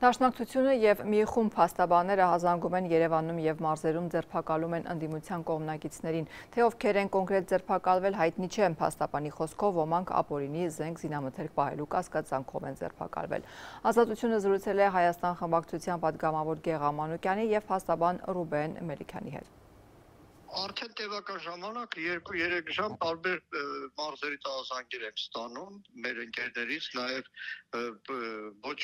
Դաշնակցությունը և մի խումբ փաստաբանները հազանգում են Երևանում և մարզերում ձերբակալում են ընդդիմության կողմնակիցներին, թե ովքեր են կոնկրետ ձերբակալվել հայտնի չէ, փաստաբանի խոսքով ոմանք ապօրինի զենք զինամթերք պահելու կասկածանքով են ձերբակալվել։ Ազատությունը զրուցել է Հայաստան խմբակցության պատգամավոր Գեղամ Մանուկյանի և փաստաբան Ռուբեն Մելիքյանի հետ։ Արդեն տևական ժամանակ 2-3 ժամ տարբեր մարզերից ահազանգեր եմ ստանում մեր ընկերներից, նաև ոչ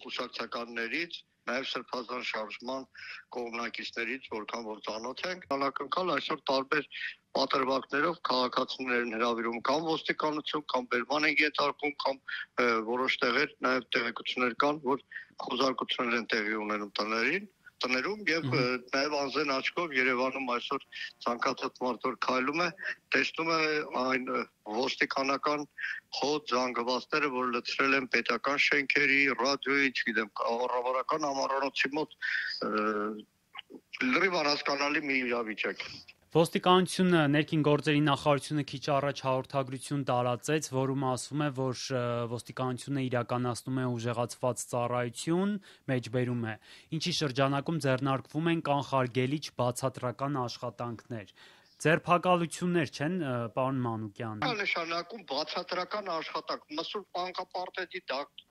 կուսակցականներից, նաև սրբազան շարժման կողմնակիցներից, որքան որ ծանոթ ենք, անակնկալ այսօր տարբեր պատրվակներով քաղաքացիներ են հրավիրում կամ ոստիկանություն, կամ բերման են ենթարկում, կամ որոշ տեղեր նաև տեղեկություններ կան, որ խոզարկություններ են տեղի ունենում տներում և նաև անզեն աչքով Երևանում այսօր ցանկացած մարդ որ քայլում է, տեսնում է այն ոստիկանական խոտ զանգվածները, որ լցրել են պետական շենքերի, ռադիոյի, չգիտեմ, կառավարական ամառանոցի մոտ, լրիվ անհասկանալի մի իրավիճակ։ Ոստիկանությունը, ներքին գործերի նախարարությունը քիչ առաջ հաղորդագրություն տարածեց, որում ասվում է, որ ոստիկանությունը իրականացնում է ուժեղացված ծառայություն, մեջբերում է, ինչի շրջանակում ձեռնարկվում են կանխարգելիչ բացատրական աշխատանքներ։ Ձերբակալություններ չեն, պարոն Մանուկյան։ Նշանակում բացատրական աշխատանք, Մսուր մանկապարտեզի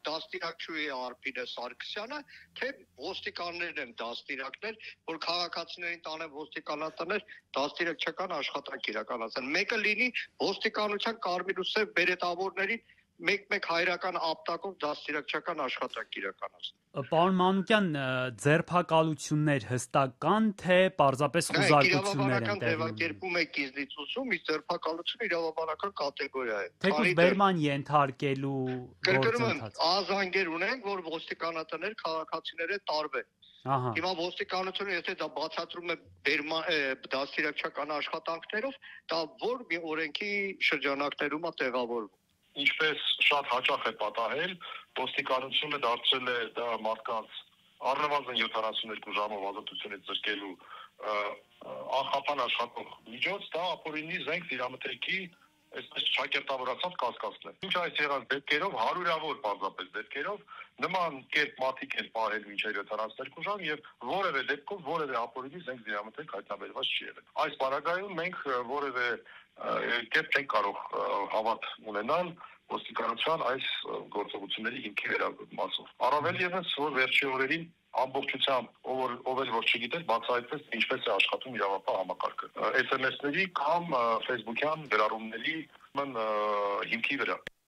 դաստիարակչուհի Արփինե Սարգսյանը, թե ոստիկաններն են դաստիարակներ, որ քաղաքացիներին տանեն ոստիկանատներ դաստիարակչական աշխատանք իրականացան։ Մեկը լինի ոստիկանության կարմիր ու սև բերետավորներին մեկ հայրական ապտակով դաստիարակչական աշխատանք իրականացնել։ Պարոն Մանուկյան, ձերբակալություններ հստակ կան, թե պարզապես խուզարկություններ են տեղի ունենում։ Ձերբակալություն է կիզնիցուսում, իսկ ձերբակալությունը իրավաբանական կատեգորիա է։ Թեկուզ բերման ենթարկելու գործընթաց։ Ահազանգեր ունենք, որ ոստիկանատներ քաղաքացիները տարվեն։ Հիմա ոստիկանությունը եթե դա բացատրում է դաստիարակչական աշխատանքներով, դա որ մի օրենքի շրջանակներում է տեղավորվում։ Ինչպես շատ հաճախ է պատահել, ոստիկանությունը դարձրել է դա մարդկանց առնվազն 72 ժամով ազատությունից զրկելու անխափան աշխատող միջոց, դա ապօրինի զենք զինամթերքի այսպես ճակերտավորացած կասկածն է։ Ինչ այս եղած դեպքերով, հարյուրավոր պարզապես դեպքերով նման կերպ մարդիկ են պահել մինչև 72 ժամ եւ որևէ դեպքով որևէ ապօրինի զենք զինամթերք հայտնաբերված չի եղել։ Այս պարագայում մենք որևէ կերպ չենք կարող հավատ ունենալ ոստիկանության այս գործողությունների հիմքի վերաբերյալ։ Առավել ևս, որ վերջի օրերին ամբողջությամբ ով էլ որ չգիտեր, բացահայտվեց ինչպես է աշխատում իրավապահ համակարգը։ SMS-ների կամ Facebook-յան գրառումների հիմքի վրա։